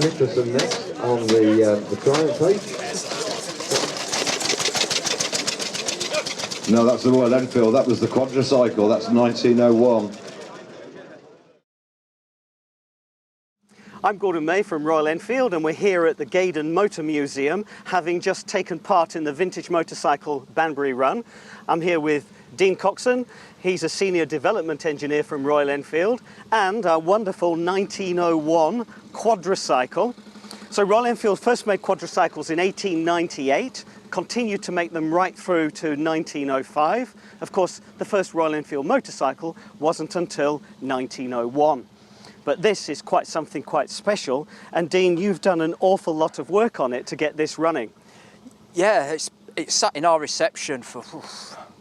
Nicholson next on the Triumph page. No, that's the Royal Enfield. That was the Quadricycle. That's 1901. I'm Gordon May from Royal Enfield, and we're here at the Gaydon Motor Museum, having just taken part in the vintage motorcycle Banbury Run. I'm here with Dean Coxson. He's a senior development engineer from Royal Enfield, and our wonderful 1901 quadricycle. So Royal Enfield first made quadricycles in 1898, continued to make them right through to 1905. Of course, the first Royal Enfield motorcycle wasn't until 1901. But this is quite something quite special, and Dean, you've done an awful lot of work on it to get this running. Yeah, it's sat in our reception for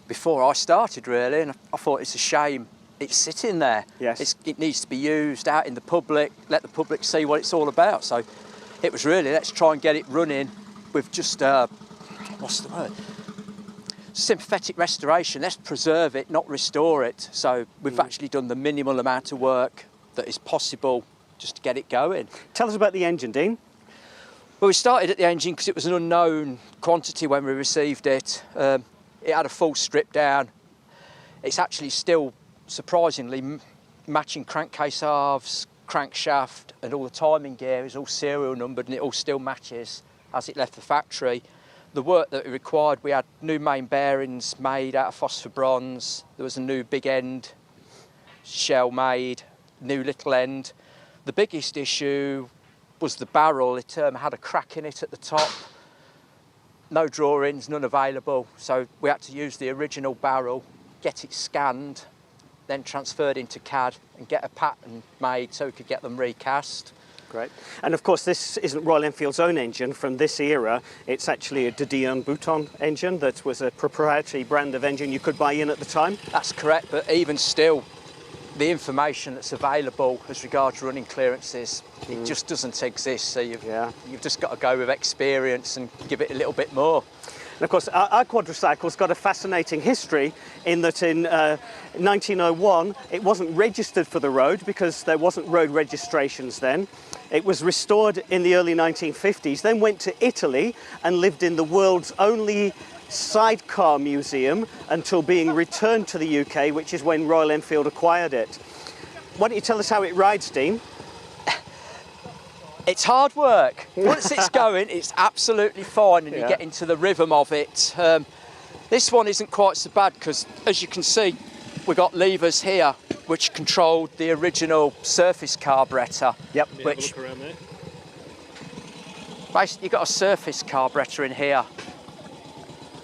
before I started, really, and I thought it's a shame it's sitting there. Yes. It needs to be used out in the public, let the public see what it's all about. So it was really, let's try and get it running with just, what's the word? Sympathetic restoration. Let's preserve it, not restore it. So we've actually done the minimal amount of work that is possible just to get it going. Tell us about the engine, Dean. Well, we started at the engine because it was an unknown quantity when we received it. It had a full strip down. It's actually still surprisingly matching crankcase halves, crankshaft, and all the timing gear is all serial numbered, and it all still matches as it left the factory. The work that it required, we had new main bearings made out of phosphor bronze. There was a new big end shell made, new little end. The biggest issue was the barrel. It had a crack in it at the top. No drawings, none available. So we had to use the original barrel, get it scanned, then transferred into CAD and get a pattern made so we could get them recast. Great. And of course, this isn't Royal Enfield's own engine from this era. It's actually a de Dion Bouton engine that was a proprietary brand of engine you could buy in at the time. That's correct, but even still, the information that's available as regards running clearances, it just doesn't exist. So you've just got to go with experience and give it a little bit more. And of course, our quadricycle's got a fascinating history in that in 1901, it wasn't registered for the road because there wasn't road registrations then. It was restored in the early 1950s, then went to Italy and lived in the world's only sidecar museum until being returned to the UK, which is when Royal Enfield acquired it. Why don't you tell us how it rides, Dean? It's hard work. Once it's going, it's absolutely fine, and you get into the rhythm of it. This one isn't quite so bad because, as you can see, we've got levers here which controlled the original surface carburettor. Yep. Which, basically, you've got a surface carburettor in here.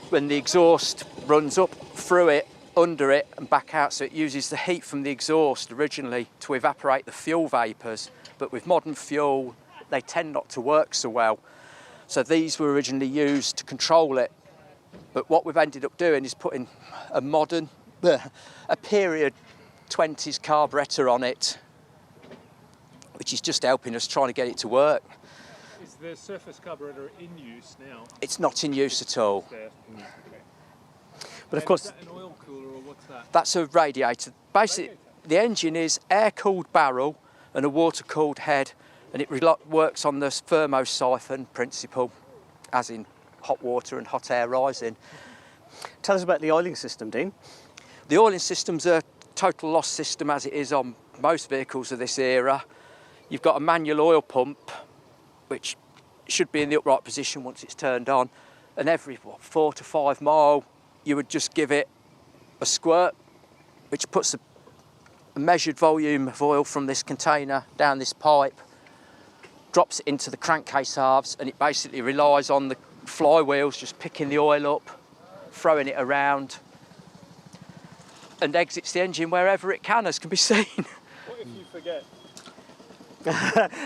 When the exhaust runs up through it, under it and back out, so it uses the heat from the exhaust originally to evaporate the fuel vapours, but with modern fuel they tend not to work so well, so these were originally used to control it. But what we've ended up doing is putting a modern, a period 20s carburettor on it, which is just helping us trying to get it to work. Is the surface carburettor in use now? It's not in use at all. Okay. But of course, is that an oil cooler or what's that? That's a radiator. Basically, the engine is air-cooled barrel and a water-cooled head, and it works on the thermosiphon principle, as in hot water and hot air rising. tell us about the oiling system, Dean. The oiling system's a total loss system, as it is on most vehicles of this era. You've got a manual oil pump, which should be in the upright position once it's turned on, and every 4 to 5 mile you would just give it a squirt, which puts a measured volume of oil from this container down this pipe, drops it into the crankcase halves, and it basically relies on the flywheels just picking the oil up, throwing it around, and exits the engine wherever it can, as can be seen. What if you forget?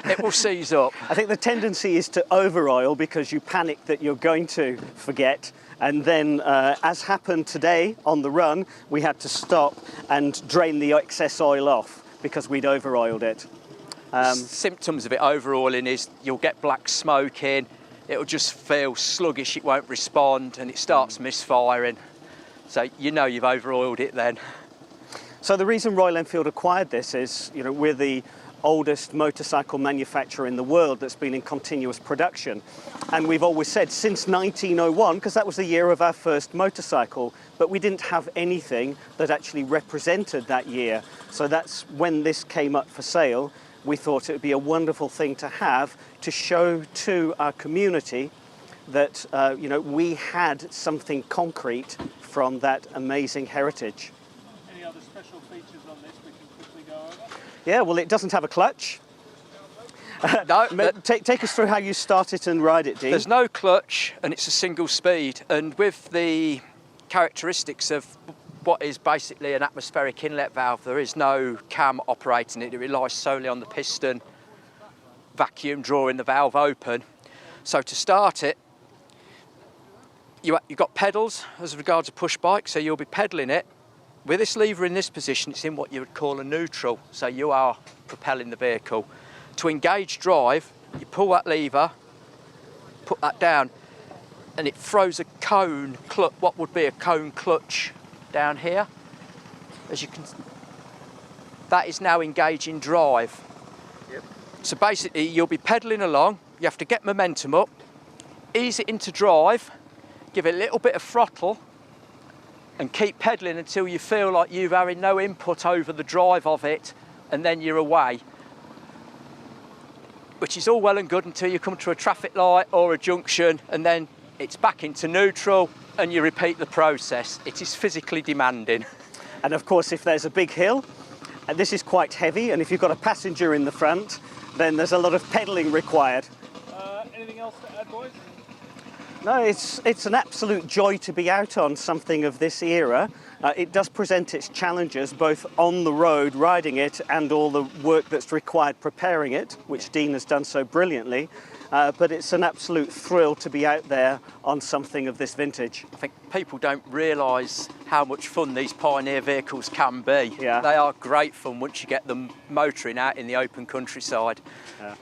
It will seize up. I think the tendency is to over-oil because you panic that you're going to forget, and then, as happened today on the run, we had to stop and drain the excess oil off because we'd over-oiled it. Symptoms of it over-oiling is you'll get black smoke in, it'll just feel sluggish, it won't respond, and it starts misfiring. So you know you've over-oiled it then. So the reason Royal Enfield acquired this is, you know, we're the oldest motorcycle manufacturer in the world that's been in continuous production. And we've always said since 1901, because that was the year of our first motorcycle, but we didn't have anything that actually represented that year. So that's when this came up for sale. We thought it would be a wonderful thing to have to show to our community that you know, we had something concrete from that amazing heritage. Any other special features on this we can quickly go over? Yeah, well, it doesn't have a clutch. No, Take us through how you start it and ride it, Dean. there's no clutch and it's a single speed. And with the characteristics of what is basically an atmospheric inlet valve, there is no cam operating it. It relies solely on the piston vacuum drawing the valve open. So to start it, you've got pedals as regards a push bike, so you'll be pedalling it. With this lever in this position, it's in what you would call a neutral, so you are propelling the vehicle. To engage drive, you pull that lever, put that down, and it throws a cone, what would be a cone clutch down here. As you can, that is now engaging drive. Yep. So basically, you'll be pedaling along, you have to get momentum up, ease it into drive, give it a little bit of throttle, and keep pedaling until you feel like you're having no input over the drive of it, and then you're away. Which is all well and good until you come to a traffic light or a junction, and then it's back into neutral, and you repeat the process. It is physically demanding. And of course, if there's a big hill, and this is quite heavy, and if you've got a passenger in the front, then there's a lot of pedaling required. Anything else to add, boys? No, it's an absolute joy to be out on something of this era. It does present its challenges, both on the road, riding it, and all the work that's required preparing it, which Dean has done so brilliantly. But it's an absolute thrill to be out there on something of this vintage. I think people don't realise how much fun these pioneer vehicles can be. Yeah. They are great fun once you get them motoring out in the open countryside. Yeah.